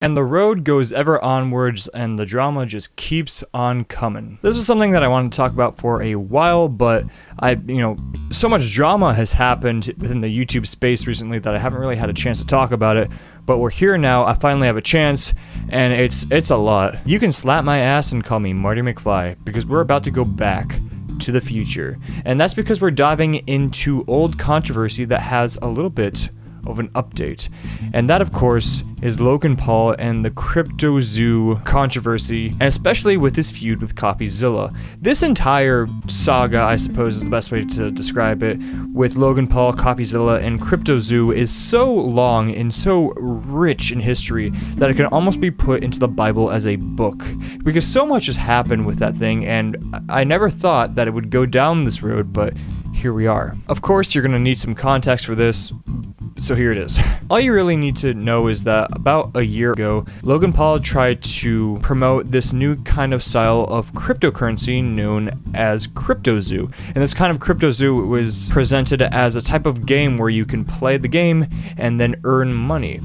And the road goes ever onwards, and the drama just keeps on coming. This was something that I wanted to talk about for a while, but so much drama has happened within the YouTube space recently that I haven't really had a chance to talk about it. But we're here now, I finally have a chance, and it's a lot. You can slap my ass and call me Marty McFly, because we're about to go back to the future. And that's because we're diving into old controversy that has a little bit of an update. And that, of course, is Logan Paul and the Cryptozoo controversy, and especially with his feud with Coffezilla. This entire saga, I suppose is the best way to describe it, with Logan Paul, Coffezilla, and Cryptozoo is so long and so rich in history that it can almost be put into the Bible as a book. Because so much has happened with that thing, and I never thought that it would go down this road, but here we are. Of course, you're going to need some context for this, so here it is. All you really need to know is that about a year ago, Logan Paul tried to promote this new kind of style of cryptocurrency known as Cryptozoo. And this kind of Cryptozoo was presented as a type of game where you can play the game and then earn money.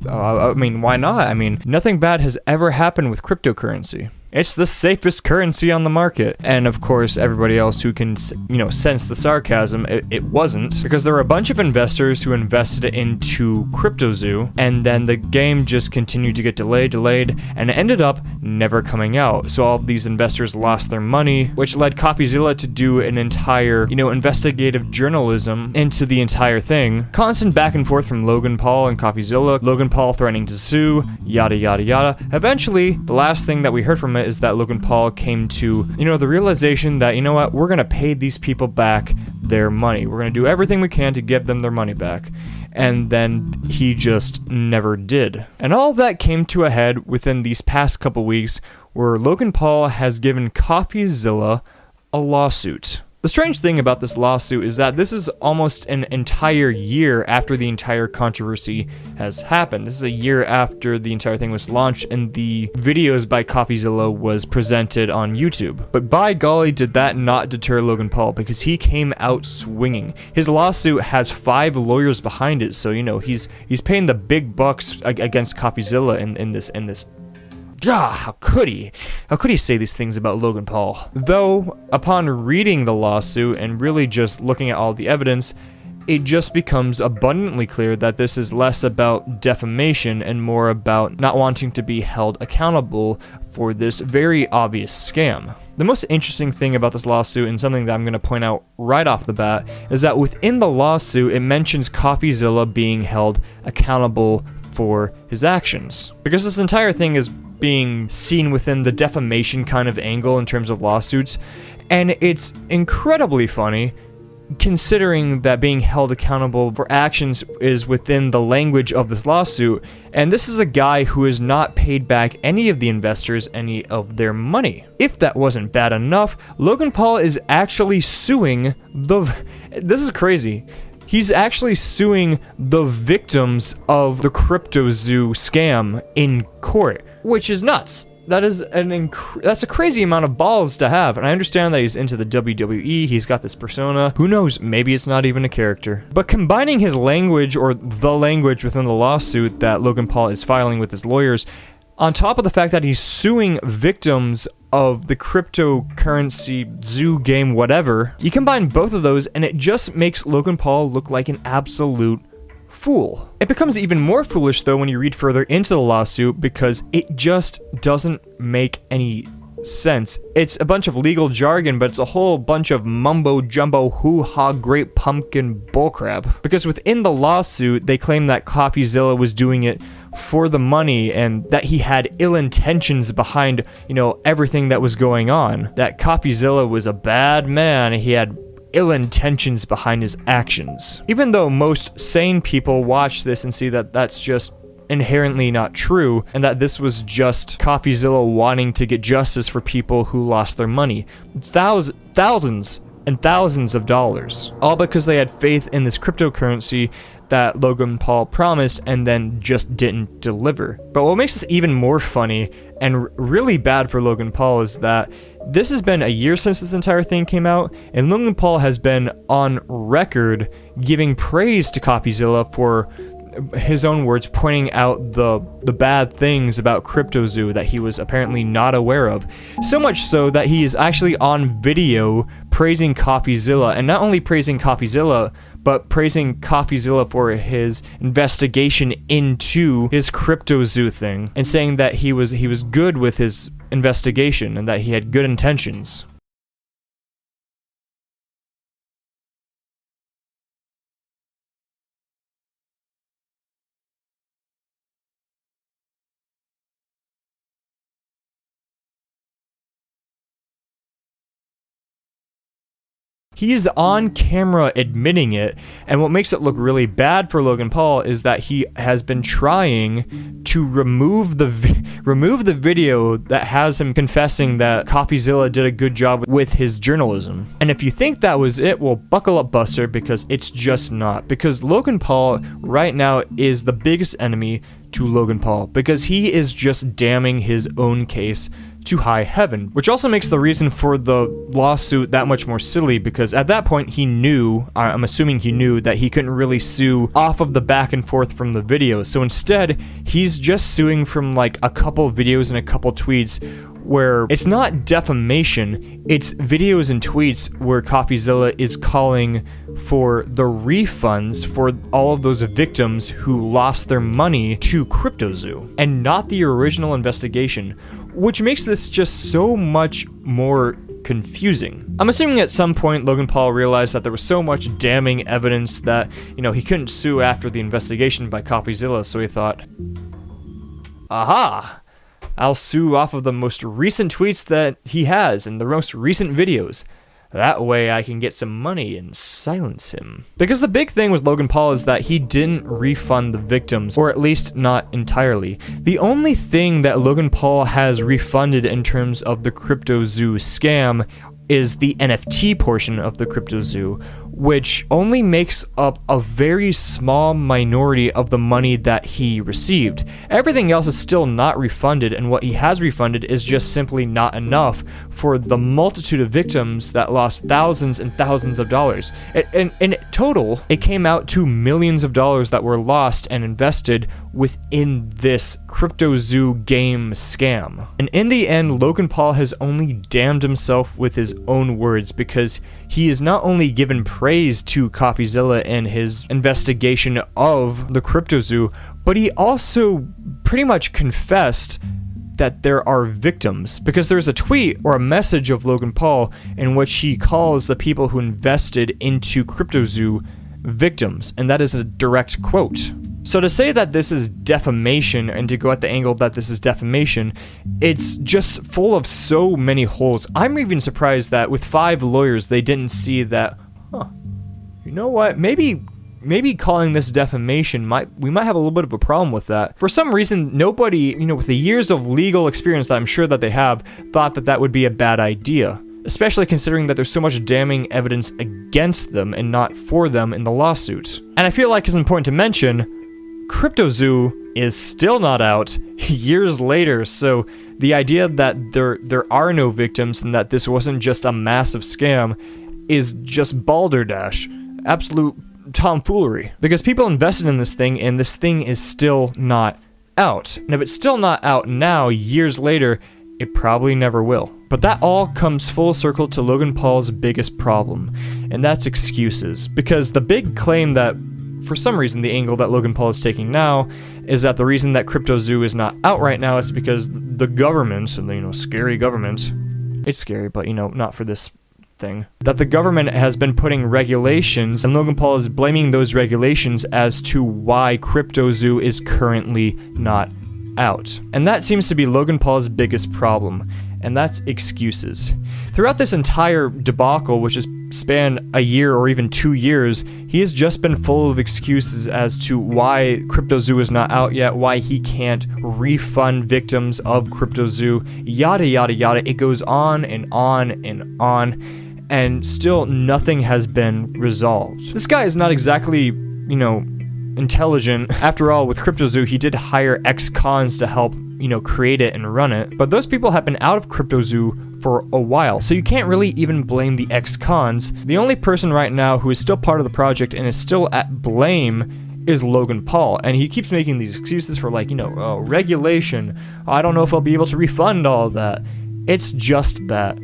Why not? Nothing bad has ever happened with cryptocurrency. It's the safest currency on the market. And of course, everybody else who can, sense the sarcasm, it wasn't. Because there were a bunch of investors who invested into Cryptozoo, and then the game just continued to get delayed, and it ended up never coming out. So all of these investors lost their money, which led Coffezilla to do an entire, investigative journalism into the entire thing. Constant back and forth from Logan Paul and Coffezilla, Logan Paul threatening to sue, yada yada yada. Eventually, the last thing that we heard from it is that Logan Paul came to, the realization that, we're going to pay these people back their money. We're going to do everything we can to give them their money back. And then he just never did. And all of that came to a head within these past couple weeks, where Logan Paul has given Coffezilla a lawsuit. The strange thing about this lawsuit is that this is almost an entire year after the entire controversy has happened. This is a year after the entire thing was launched and the videos by Coffezilla was presented on YouTube. But by golly, did that not deter Logan Paul, because he came out swinging. His lawsuit has 5 lawyers behind it, so he's paying the big bucks against Coffezilla in this. How could he? How could he say these things about Logan Paul? Though, upon reading the lawsuit and really just looking at all the evidence, it just becomes abundantly clear that this is less about defamation and more about not wanting to be held accountable for this very obvious scam. The most interesting thing about this lawsuit, and something that I'm going to point out right off the bat, is that within the lawsuit, it mentions Coffezilla being held accountable for his actions. Because this entire thing is being seen within the defamation kind of angle in terms of lawsuits, and it's incredibly funny considering that being held accountable for actions is within the language of this lawsuit, and this is a guy who has not paid back any of the investors any of their money. If that wasn't bad enough, Logan Paul is actually suing this is crazy. He's actually suing the victims of the Cryptozoo scam in court, which is nuts. That is that's a crazy amount of balls to have, and I understand that he's into the WWE, he's got this persona, who knows, maybe it's not even a character. But combining his language, or the language within the lawsuit that Logan Paul is filing with his lawyers, on top of the fact that he's suing victims of the cryptocurrency zoo game whatever, you combine both of those and it just makes Logan Paul look like an absolute fool. It becomes even more foolish though when you read further into the lawsuit, because it just doesn't make any sense. It's a bunch of legal jargon, but it's a whole bunch of mumbo jumbo hoo-ha great pumpkin bullcrap. Because within the lawsuit, they claim that Coffezilla was doing it for the money and that he had ill intentions behind, everything that was going on. That Coffezilla was a bad man, he had ill intentions behind his actions. Even though most sane people watch this and see that that's just inherently not true, and that this was just Coffezilla wanting to get justice for people who lost their money. Thousands and thousands of dollars. All because they had faith in this cryptocurrency that Logan Paul promised and then just didn't deliver. But what makes this even more funny and really bad for Logan Paul is that this has been a year since this entire thing came out, and Logan Paul has been on record giving praise to Coffezilla for his own words, pointing out the bad things about Cryptozoo that he was apparently not aware of. So much so that he is actually on video praising Coffezilla, and not only praising Coffezilla, but praising Coffezilla for his investigation into his Cryptozoo thing, and saying that he was good with his investigation and that he had good intentions. He's on camera admitting it, and what makes it look really bad for Logan Paul is that he has been trying to remove the video that has him confessing that Coffezilla did a good job with his journalism. And if you think that was it, well, buckle up, Buster, because it's just not. Because Logan Paul right now is the biggest enemy to Logan Paul, because he is just damning his own case to high heaven, which also makes the reason for the lawsuit that much more silly, because at that point he knew, I'm assuming he knew, that he couldn't really sue off of the back and forth from the videos. So instead, he's just suing from like a couple videos and a couple tweets where it's not defamation, it's videos and tweets where Coffezilla is calling for the refunds for all of those victims who lost their money to Cryptozoo, and not the original investigation, which makes this just so much more confusing. I'm assuming at some point Logan Paul realized that there was so much damning evidence that, he couldn't sue after the investigation by Coffezilla, so he thought, aha! I'll sue off of the most recent tweets that he has and the most recent videos. That way I can get some money and silence him. Because the big thing with Logan Paul is that he didn't refund the victims, or at least not entirely. The only thing that Logan Paul has refunded in terms of the Cryptozoo scam is the NFT portion of the Cryptozoo, which only makes up a very small minority of the money that he received. Everything else is still not refunded, and what he has refunded is just simply not enough for the multitude of victims that lost thousands and thousands of dollars. In total, it came out to millions of dollars that were lost and invested within this Cryptozoo game scam. And in the end, Logan Paul has only damned himself with his own words, because he is not only given praise to Coffezilla and his investigation of the Cryptozoo, but he also pretty much confessed that there are victims, because there's a tweet or a message of Logan Paul in which he calls the people who invested into Cryptozoo victims, and that is a direct quote. So to say that this is defamation, and to go at the angle that this is defamation, it's just full of so many holes. I'm even surprised that with 5 lawyers they didn't see that, you know what, maybe calling this defamation we might have a little bit of a problem with that. For some reason, nobody, with the years of legal experience that I'm sure that they have, thought that that would be a bad idea, especially considering that there's so much damning evidence against them and not for them in the lawsuit. And I feel like it's important to mention, Cryptozoo is still not out years later, so the idea that there are no victims and that this wasn't just a massive scam is just balderdash, absolute tomfoolery, because people invested in this thing, and this thing is still not out. And if it's still not out now, years later, it probably never will. But that all comes full circle to Logan Paul's biggest problem, and that's excuses. Because the big claim that, for some reason, the angle that Logan Paul is taking now is that the reason that Cryptozoo is not out right now is because the government, and the scary government, it's scary, but not for this thing, that the government has been putting regulations, and Logan Paul is blaming those regulations as to why Cryptozoo is currently not out. And that seems to be Logan Paul's biggest problem, and that's excuses. Throughout this entire debacle, which has spanned a year or even 2 years, he has just been full of excuses as to why Cryptozoo is not out yet, why he can't refund victims of Cryptozoo, yada yada yada. It goes on and on and on, and still nothing has been resolved. This guy is not exactly, intelligent. After all, with Cryptozoo, he did hire ex-cons to help, create it and run it. But those people have been out of Cryptozoo for a while, so you can't really even blame the ex-cons. The only person right now who is still part of the project and is still at blame is Logan Paul, and he keeps making these excuses for, like, regulation. I don't know if I'll be able to refund all of that. It's just that,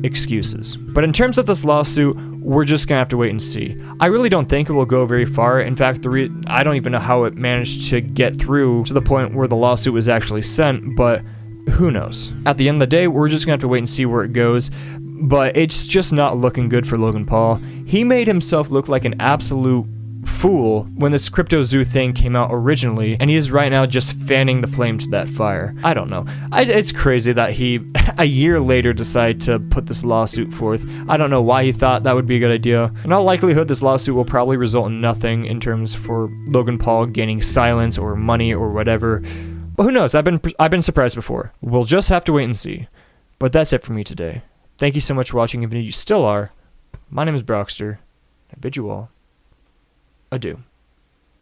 excuses. But in terms of this lawsuit, we're just gonna have to wait and see. I really don't think it will go very far. In fact, I don't even know how it managed to get through to the point where the lawsuit was actually sent, but who knows? At the end of the day, we're just gonna have to wait and see where it goes. But it's just not looking good for Logan Paul. He made himself look like an absolute fool when this Cryptozoo thing came out originally, and he is right now just fanning the flame to that fire. I don't know. It's crazy that he, a year later, decided to put this lawsuit forth. I don't know why he thought that would be a good idea. In all likelihood, this lawsuit will probably result in nothing in terms for Logan Paul gaining silence or money or whatever. But who knows? I've been surprised before. We'll just have to wait and see. But that's it for me today. Thank you so much for watching, if you still are. My name is Brockster. I bid you all adieu.